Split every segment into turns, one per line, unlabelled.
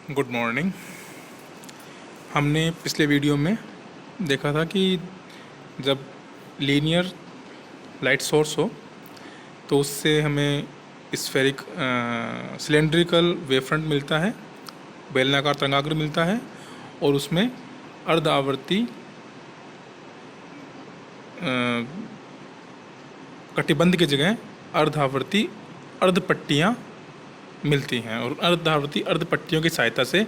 Good morning. हमने पिछले video में देखा था कि जब लीनियर लाइट सोर्स हो तो उससे हमें स्फेरिक सिलेंड्रिकल वेवफ्रंट मिलता है, बेलनाकार तरंगाग्र मिलता है और उसमें अर्ध आवर्ती कटिबंध की जगह अर्धावर्ती अर्धपट्टियाँ मिलती हैं और अर्धावर्ती अर्धपट्टियों की सहायता से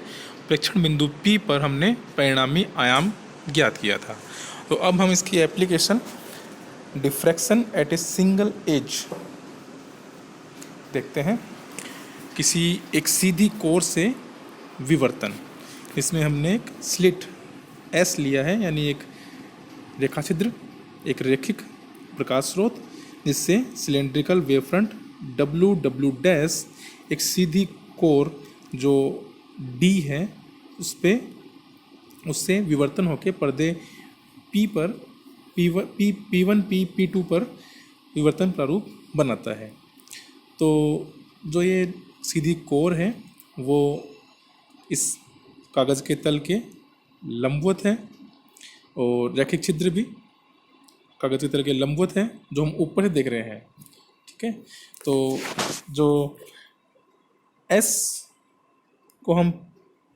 प्रेक्षण बिंदु P पर हमने परिणामी आयाम ज्ञात किया था। तो अब हम इसकी application diffraction at a single edge देखते हैं। किसी एक सीधी कोर से विवर्तन, इसमें हमने एक स्लिट S लिया है, यानी एक रेखा छिद्र, एक रेखिक प्रकाश स्रोत, जिससे सिलेंड्रिकल वेवफ्रंट W डैश एक सीधी कोर जो D है उससे विवर्तन होकर पर्दे P पर P1 P2 पर विवर्तन प्रारूप बनाता है। तो जो ये सीधी कोर है वो इस कागज़ के तल के लंबवत है और रैखिक छिद्र भी कागज़ के तल के लंबवत है, जो हम ऊपर से देख रहे हैं। ठीक है, तो जो S को हम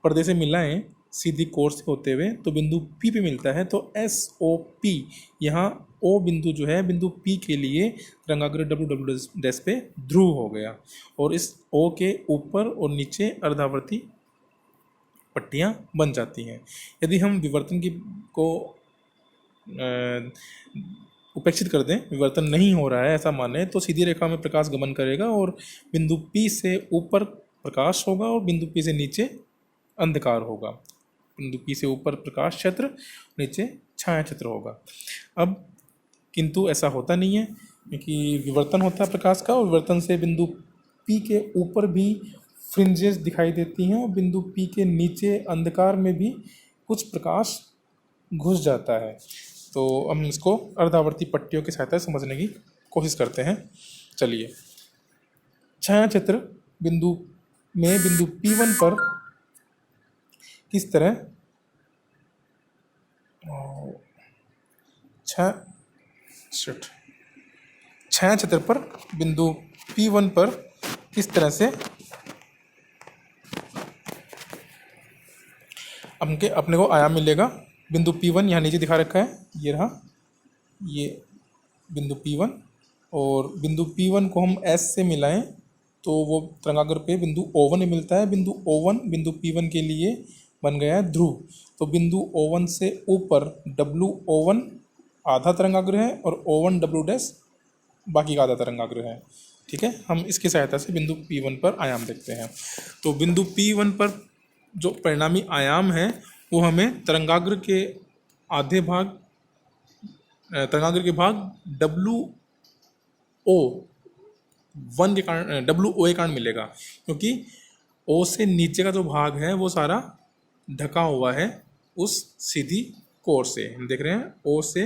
पर्दे से मिलाएं सीधी कोर से होते हुए तो बिंदु P पे मिलता है। तो SOP, यहाँ O बिंदु जो है बिंदु P के लिए तरंगाग्र W डैश पे ध्रुव हो गया और इस O के ऊपर और नीचे अर्धावर्ती पट्टियाँ बन जाती हैं। यदि हम विवर्तन को उपेक्षित कर दें, विवर्तन नहीं हो रहा है ऐसा माने, तो सीधी रेखा में प्रकाश गमन करेगा और बिंदु P से ऊपर प्रकाश होगा और बिंदु P से नीचे अंधकार होगा। बिंदु P से ऊपर प्रकाश क्षेत्र, नीचे छाया क्षेत्र होगा। अब किंतु ऐसा होता नहीं है, क्योंकि विवर्तन होता है प्रकाश का और विवर्तन से बिंदु P के ऊपर भी फ्रिंजेस दिखाई देती हैं और बिंदु P के नीचे अंधकार में भी कुछ प्रकाश घुस जाता है। तो हम इसको अर्धावर्ती पट्टियों की सहायता से समझने की कोशिश करते हैं। चलिए, छाया क्षेत्र बिंदु P1 पर किस तरह छाया क्षेत्र पर बिंदु P1 पर किस तरह से अपने को आयाम मिलेगा। बिंदु P1 यहाँ नीचे दिखा रखा है, ये रहा, ये बिंदु P1, और बिंदु P1 को हम S से मिलाएं तो वो तरंगाग्र पे बिंदु O1 में मिलता है। बिंदु O1 बिंदु P1 के लिए बन गया है ध्रुव। तो बिंदु O1 से ऊपर WO1 आधा तरंगाग्र है और O1 W डैश बाकी का आधा तरंगाग्र है। ठीक है, हम इसकी सहायता से बिंदु P1 पर आयाम देखते हैं। तो बिंदु P1 पर जो परिणामी आयाम है वो हमें तरंगाग्र के भाग WO1 के कारण मिलेगा, क्योंकि O से नीचे का जो भाग है वो सारा ढका हुआ है उस सीधी कोर से। हम देख रहे हैं O से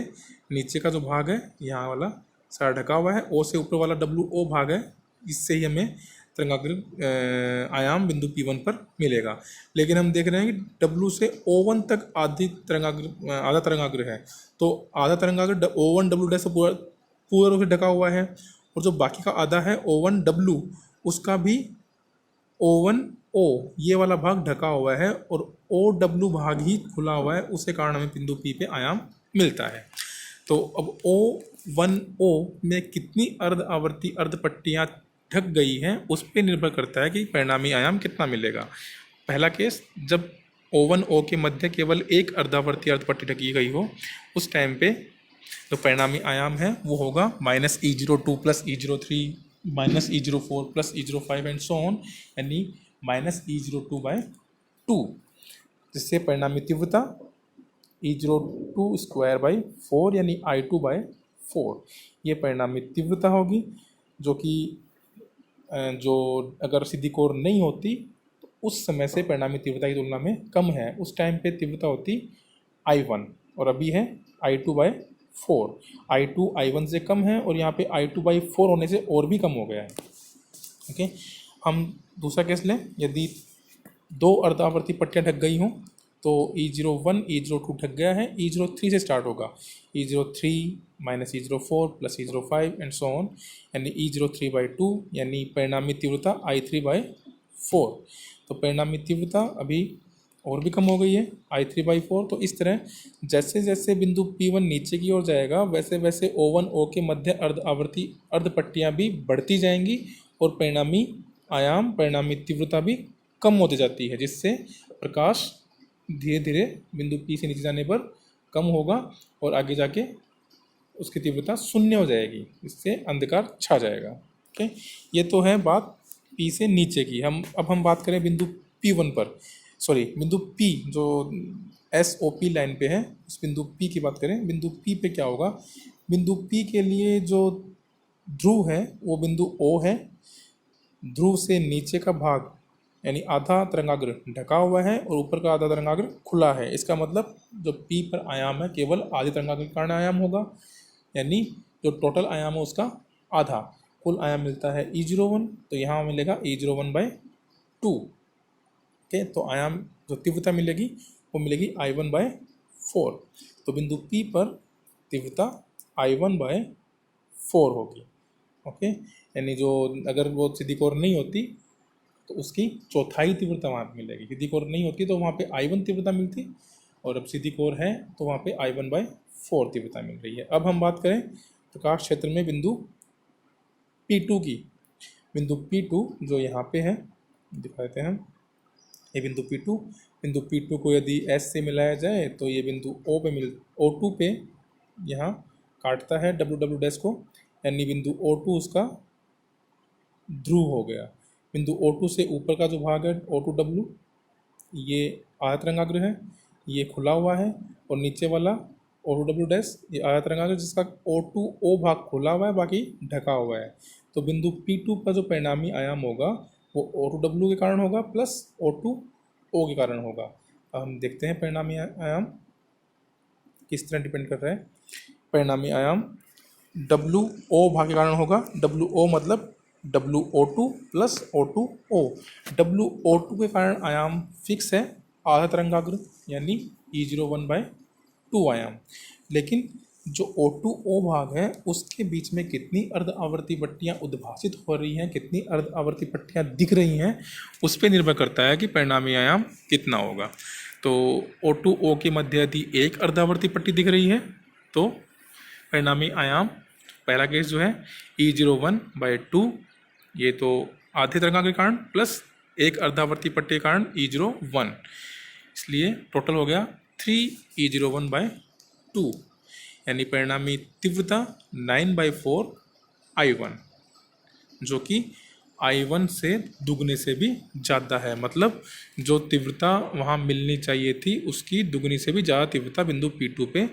नीचे का जो भाग है यहाँ वाला सारा ढका हुआ है, O से ऊपर वाला WO भाग है, इससे ही हमें तरंगाग्र आयाम बिंदु P1 पर मिलेगा। लेकिन हम देख रहे हैं कि W से O1 तक आधा तरंगाग्र है, तो आधा तरंगाग्र O1 W डैश से पूरा रूप से ढका हुआ है और जो बाकी का आधा है O1 W उसका भी O1 O ये वाला भाग ढका हुआ है और OW भाग ही खुला हुआ है, उसके कारण हमें बिंदु P पे आयाम मिलता है। तो अब O1O में कितनी अर्ध आवर्ती अर्धपट्टियाँ ढक गई हैं उस पर निर्भर करता है कि परिणामी आयाम कितना मिलेगा। पहला केस, जब O1O के मध्य केवल एक अर्धावर्ती अर्धपट्टी ढकी गई हो, उस टाइम पे जो परिणामी आयाम है वो होगा -E02 + E03 -E04 + E05 and so on, यानी -E02/2, जिससे परिणामी तीव्रता E02² यानी I2/4 ये परिणामी तीव्रता होगी, जो अगर सीधी कोर नहीं होती तो उस समय से परिणामी तीव्रता की तुलना में कम है। उस टाइम पे तीव्रता होती I1 और अभी है I2/4। I2 I1 से कम है और यहाँ पे I2/4 होने से और भी कम हो गया है। ओके, हम दूसरा केस लें। यदि दो अर्धावर्ती पट्टियाँ ढक गई हों तो E01 E02 ढक गया है, E03 से स्टार्ट होगा, E03 minus E04 plus E05 and so on, यानी E03/2 यानी परिणामी तीव्रता I3/4। तो परिणामी तीव्रता अभी और भी कम हो गई है I3/4। तो इस तरह जैसे जैसे बिंदु P1 नीचे की ओर जाएगा वैसे वैसे O1 O के मध्य अर्धआवर्ती अर्धपट्टियाँ भी बढ़ती जाएंगी और परिणामी आयाम परिणामी तीव्रता भी कम होती जाती है, जिससे प्रकाश धीरे धीरे बिंदु P से नीचे जाने पर कम होगा और आगे जाके उसकी तीव्रता शून्य हो जाएगी, इससे अंधकार छा जाएगा। ओके, ये तो है बात P से नीचे की। अब हम बात करें बिंदु P1 पर, सॉरी बिंदु P जो SOP लाइन पे है, उस बिंदु P की बात करें। बिंदु P पे क्या होगा, बिंदु P के लिए जो ध्रुव है वो बिंदु O है। ध्रुव से नीचे का भाग यानी आधा तरंगाग्र ढका हुआ है और ऊपर का आधा तरंगाग्र खुला है। इसका मतलब जो P पर आयाम है केवल आधे तरंगाग्र के कारण आयाम होगा, यानी जो टोटल आयाम है उसका आधा। कुल आयाम मिलता है E01, तो यहाँ मिलेगा E01/2। ओके, तो आयाम जो तीव्रता मिलेगी वो मिलेगी I1/4। तो बिंदु P पर तीव्रता I1/4 होगी। ओके, यानी जो अगर वो सीधी कोर नहीं होती तो उसकी चौथाई तीव्रता वहाँ पे मिलेगी। सीधी कोर नहीं होती तो वहाँ पे I1 तीव्रता मिलती, और अब सीधी कोर है तो वहाँ पे I1/4 तीव्रता मिल रही है। अब हम बात करें प्रकाश क्षेत्र में बिंदु P2 की। बिंदु P2 जो यहाँ पे है, दिखा देते हैं हम, ये बिंदु P2। बिंदु P2 को यदि S से मिलाया जाए तो ये बिंदु O2 पे यहाँ काटता है W को, यानी बिंदु O2 उसका ध्रुव हो गया। बिंदु O2 से ऊपर का जो भाग है O2W, ये आधा तरंगाग्र है, ये खुला हुआ है, और नीचे वाला O2W ये आधा तरंगाग्र जिसका O2O भाग खुला हुआ है, बाकी ढका हुआ है। तो बिंदु P2 का जो परिणामी आयाम होगा वो O2W के कारण होगा प्लस O2O के कारण होगा। अब हम देखते हैं परिणामी आयाम किस तरह डिपेंड कर रहा है। परिणामी आयाम WO भाग के कारण होगा। WO मतलब WO2 प्लस O2O। WO2 के कारण आयाम फिक्स है, आधा तरंगाग्र यानी E01/2 आयाम। लेकिन जो O2O भाग है उसके बीच में कितनी अर्ध आवर्ती पट्टियाँ उद्भासित हो रही हैं, कितनी अर्ध आवर्ती पट्टियाँ दिख रही हैं, उस पर निर्भर करता है कि परिणामी आयाम कितना होगा। तो O2O के मध्य यदि एक अर्धावर्ती पट्टी दिख रही है तो परिणामी आयाम, पहला केस जो है E01/2, ये तो आधे तरंगाग्र के कारण प्लस एक अर्धावर्ती पट्टी के कारण E01, इसलिए टोटल हो गया 3E01/2, यानी परिणामी तीव्रता 9/4 I1, जो कि I1 से दुगने से भी ज़्यादा है। मतलब जो तीव्रता वहाँ मिलनी चाहिए थी उसकी दुगनी से भी ज़्यादा तीव्रता बिंदु P2 पे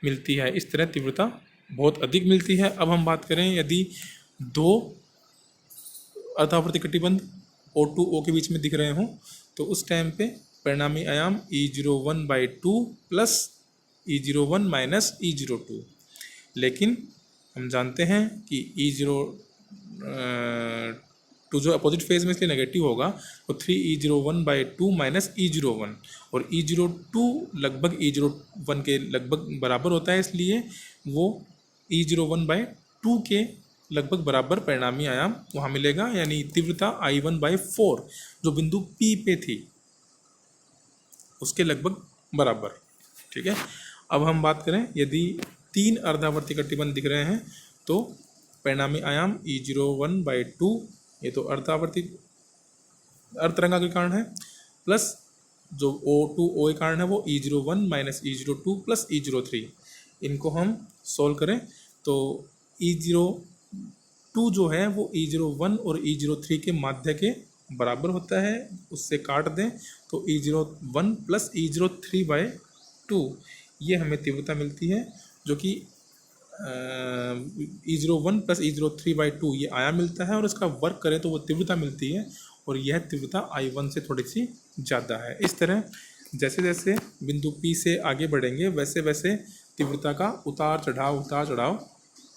मिलती है। इस तरह तीव्रता बहुत अधिक मिलती है। अब हम बात करें यदि दो अर्धावर्ती कटिबंध O2O के बीच में दिख रहे हों तो उस टाइम पे परिणामी आयाम E01/2 plus E01 minus E02। लेकिन हम जानते हैं कि E02 जो अपोजिट फेज में इसलिए नेगेटिव होगा, तो 3E01/2 माइनस E01, और E02 लगभग E01 के लगभग बराबर होता है, इसलिए वो E01/2 के लगभग बराबर परिणामी आयाम वहाँ मिलेगा, यानी तीव्रता I1/4 जो बिंदु P पे थी उसके लगभग बराबर। ठीक है, अब हम बात करें यदि तीन अर्धावर्ती कटिबंध दिख रहे हैं तो परिणामी आयाम E01/2, ये तो अर्धावर्ती अर्धतरंगा के कारण है, प्लस जो O2O के कारण है वो E01 minus E02 plus E03। इनको हम सोल्व करें तो E02 जो है वो E01 और E03 के माध्य के बराबर होता है, उससे काट दें तो E01 प्लस E03/2 ये हमें तीव्रता मिलती है, जो कि E01 प्लस E03/2 ये आयाम मिलता है, और इसका वर्क करें तो वो तीव्रता मिलती है, और यह तीव्रता I1 से थोड़ी सी ज़्यादा है। इस तरह जैसे जैसे बिंदु P से आगे बढ़ेंगे वैसे वैसे तीव्रता का उतार चढ़ाव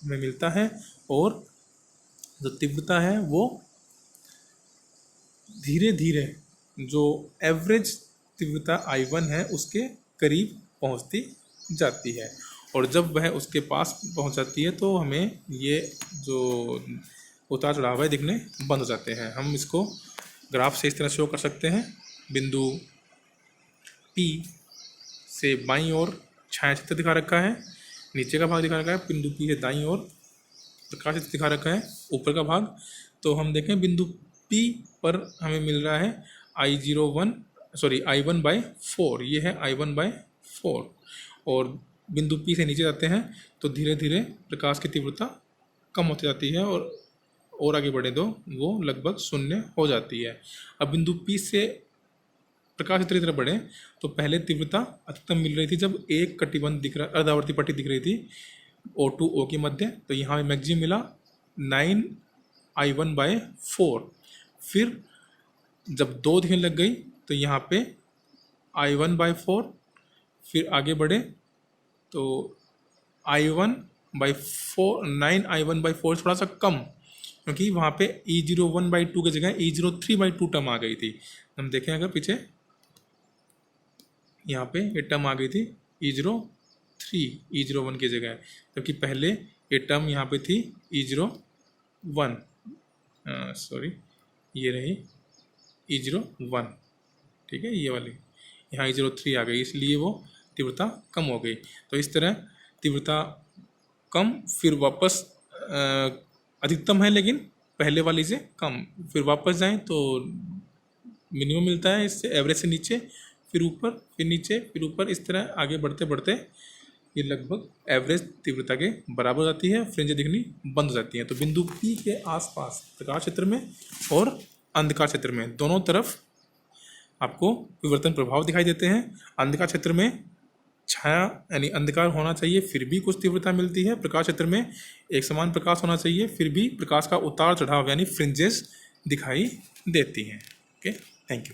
हमें मिलता है, और जो तीव्रता है वो धीरे धीरे जो एवरेज तीव्रता I1 है उसके करीब पहुंचती जाती है, और जब वह उसके पास पहुंच जाती है तो हमें ये जो उतार चढ़ाव है दिखने बंद हो जाते हैं। हम इसको ग्राफ से इस तरह शो कर सकते हैं। बिंदु P से बाईं ओर छाया क्षेत्र दिखा रखा है, नीचे का भाग दिखा रखा है। बिंदु P से दाईं ओर प्रकाश क्षेत्र दिखा रखा है, ऊपर का भाग। तो हम देखें बिंदु P पर हमें मिल रहा है I1/4, ये है I1/4। और बिंदु P से नीचे जाते हैं तो धीरे धीरे प्रकाश की तीव्रता कम होती जाती है, और आगे बढ़े तो वो लगभग 0 हो जाती है। अब बिंदु P से प्रकाश की तरफ बढ़े तो पहले तीव्रता अधिकतम मिल रही थी जब एक कटिबंध दिख रहा, अर्धावर्ती पट्टी दिख रही थी O2O के मध्य, तो यहाँ पे मैक्सिमम मिला 9I1/4। फिर जब 2 दिखने लग गई तो यहाँ पे I1/4, फिर आगे बढ़े तो I1/4, 9I1/4 थोड़ा सा कम, क्योंकि वहाँ पे E01/2 की जगह E03/2 टर्म आ गई थी। हम देखें अगर पीछे यहाँ पे ये टर्म आ गई थी E03, E01 की जगह, जबकि पहले ये टर्म यहाँ पे थी E01, सॉरी ये रही E01, ठीक है, ये वाली यहाँ E03 आ गई, इसलिए वो तीव्रता कम हो गई। तो इस तरह तीव्रता कम, फिर वापस अधिकतम है लेकिन पहले वाली से कम, फिर वापस जाएं तो मिनिमम मिलता है इससे, एवरेज से नीचे, फिर ऊपर, फिर नीचे, फिर ऊपर। इस तरह आगे बढ़ते बढ़ते ये लगभग एवरेज तीव्रता के बराबर हो जाती है, फ्रिंजें दिखनी बंद हो जाती हैं। तो बिंदु P के आसपास प्रकाश क्षेत्र में और अंधकार क्षेत्र में दोनों तरफ आपको विवर्तन प्रभाव दिखाई देते हैं। अंधकार क्षेत्र में छाया यानी अंधकार होना चाहिए फिर भी कुछ तीव्रता मिलती है, प्रकाश क्षेत्र में एक समान प्रकाश होना चाहिए फिर भी प्रकाश का उतार चढ़ाव यानी फ्रिंजेस दिखाई देती हैं। Okay, thank you.